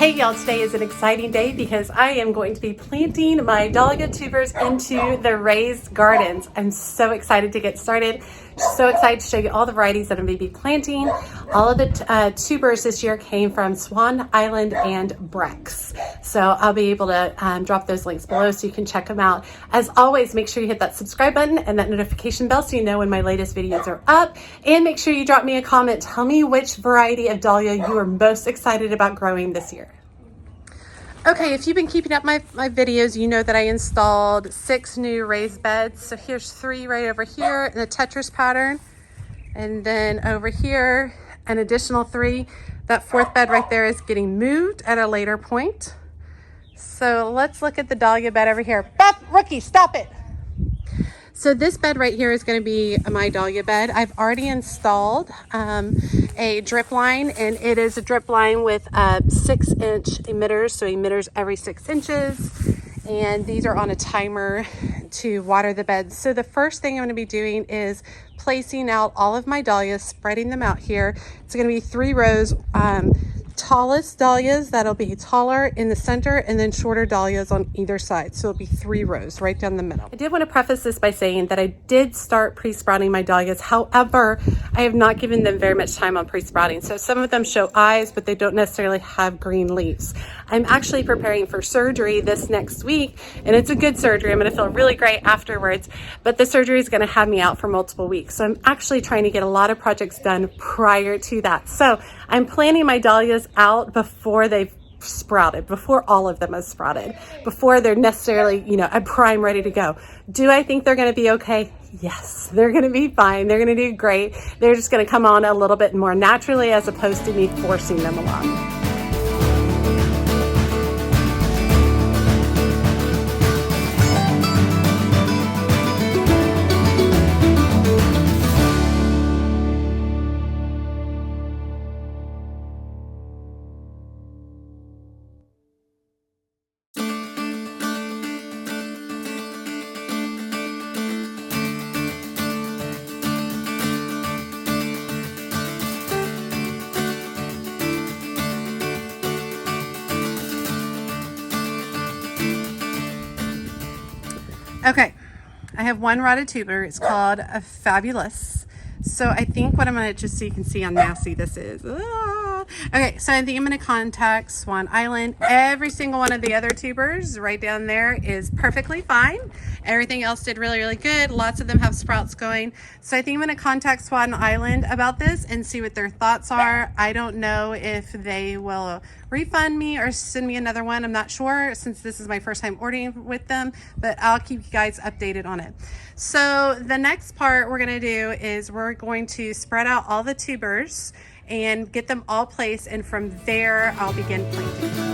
Hey y'all, today is an exciting day because I am going to be planting my dahlia tubers into the raised gardens. I'm so excited to get started. So excited to show you all the varieties that I'm going to be planting. All of the tubers this year came from Swan Island and Brex. So I'll be able to drop those links below so you can check them out. As always, make sure you hit that subscribe button and that notification bell so you know when my latest videos are up. And make sure you drop me a comment. Tell me which variety of dahlia you are most excited about growing this year. Okay, if you've been keeping up my videos, you know that I installed 6 new raised beds. So here's 3 right over here in the Tetris pattern. And then over here, an additional 3. That 4th bed right there is getting moved at a later point. So let's look at the dahlia bed over here. Beth, rookie, stop it. So this bed right here is going to be my dahlia bed. I've already installed a drip line, and it is a drip line with 6-inch emitters, so emitters every 6 inches. And these are on a timer to water the beds. So the first thing I'm going to be doing is placing out all of my dahlias, spreading them out here. It's going to be 3 rows. Tallest dahlias that'll be taller in the center, and then shorter dahlias on either side. So it'll be 3 rows right down the middle. I did want to preface this by saying that I did start pre-sprouting my dahlias. However, I have not given them very much time on pre-sprouting. So some of them show eyes, but they don't necessarily have green leaves. I'm actually preparing for surgery this next week, and it's a good surgery. I'm going to feel really great afterwards, but the surgery is going to have me out for multiple weeks. So I'm actually trying to get a lot of projects done prior to that. So I'm planting my dahlias out before they've sprouted, before all of them have sprouted, before they're necessarily, you know, a prime ready to go. Do I think they're going to be okay? Yes, they're going to be fine. They're going to do great. They're just going to come on a little bit more naturally as opposed to me forcing them along. Okay, I have one rotted tuber. It's called a Fabulous. So I think what I'm going to, just so you can see how nasty this is. Okay, so I think I'm going to contact Swan Island. Every single one of the other tubers right down there is perfectly fine. Everything else did really, really good. Lots of them have sprouts going. So I think I'm going to contact Swan Island about this and see what their thoughts are. I don't know if they will refund me or send me another one. I'm not sure since this is my first time ordering with them, but I'll keep you guys updated on it. So the next part we're going to do is we're going to spread out all the tubers and get them all placed, and from there I'll begin planting.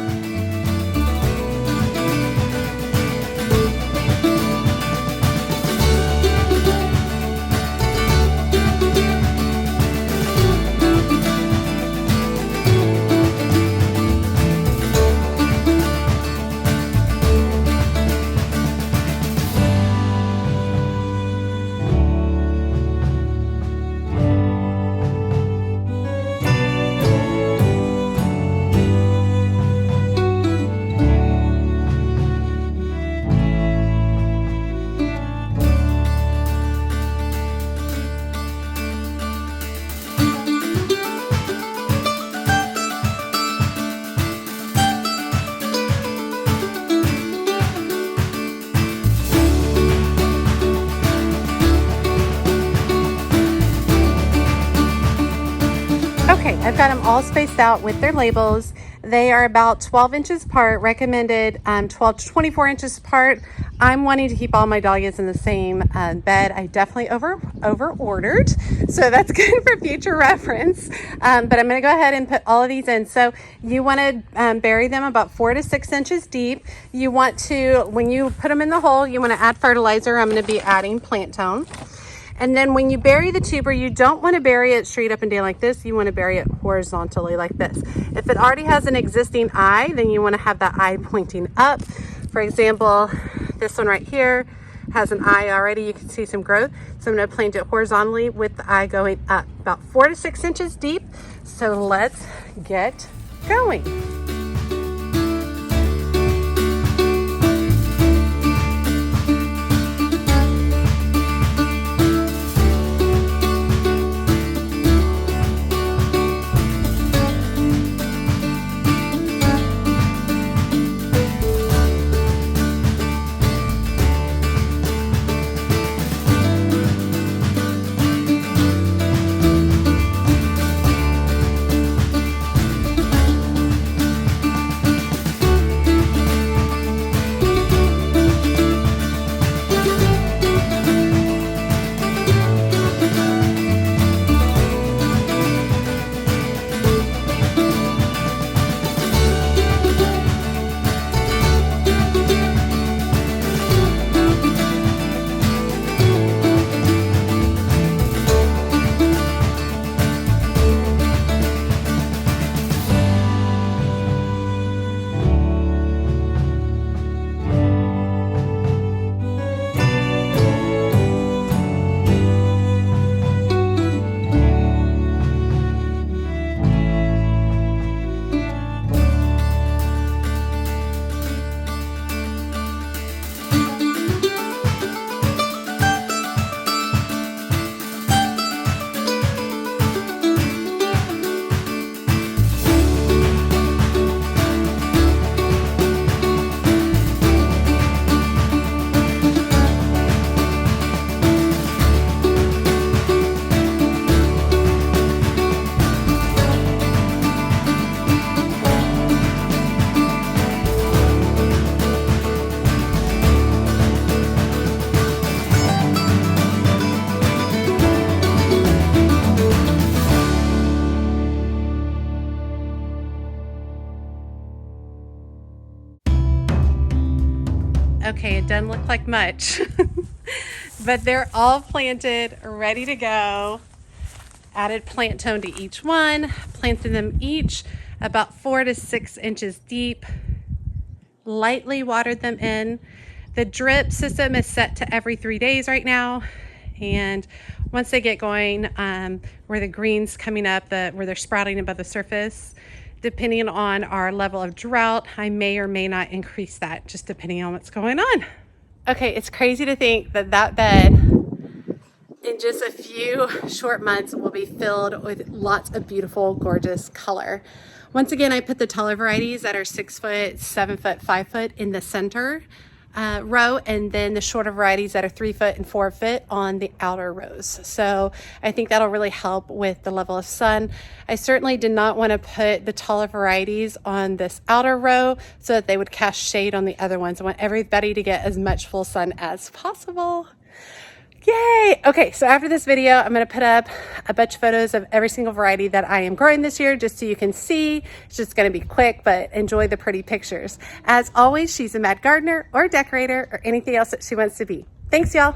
Okay, I've got them all spaced out with their labels. They are about 12 inches apart, recommended 12 to 24 inches apart. I'm wanting to keep all my dahlias in the same bed. I definitely over ordered, so that's good for future reference. But I'm going to go ahead and put all of these in. So you want to bury them about 4 to 6 inches deep. You want to, when you put them in the hole, you want to add fertilizer. I'm going to be adding plant tone. And then when you bury the tuber, you don't want to bury it straight up and down like this. You want to bury it horizontally like this. If it already has an existing eye, then you want to have that eye pointing up. For example, this one right here has an eye already. You can see some growth. So I'm going to plant it horizontally with the eye going up about 4 to 6 inches deep. So let's get going. Okay, it doesn't look like much, but they're all planted, ready to go. Added plant tone to each one, planted them each about 4 to 6 inches deep, lightly watered them in. The drip system is set to every 3 days right now. And once they get going, where the green's coming up, where they're sprouting above the surface, depending on our level of drought, I may or may not increase that, just depending on what's going on. Okay, it's crazy to think that that bed in just a few short months will be filled with lots of beautiful, gorgeous color. Once again, I put the taller varieties that are 6 foot, 7 foot, 5 foot in the center row, and then the shorter varieties that are 3 foot and 4 foot on the outer rows. So I think that'll really help with the level of sun. I certainly did not want to put the taller varieties on this outer row so that they would cast shade on the other ones. I want everybody to get as much full sun as possible. Yay! Okay, so after this video, I'm going to put up a bunch of photos of every single variety that I am growing this year, just so you can see. It's just going to be quick, but enjoy the pretty pictures. As always, she's a mad gardener or decorator or anything else that she wants to be. Thanks, y'all.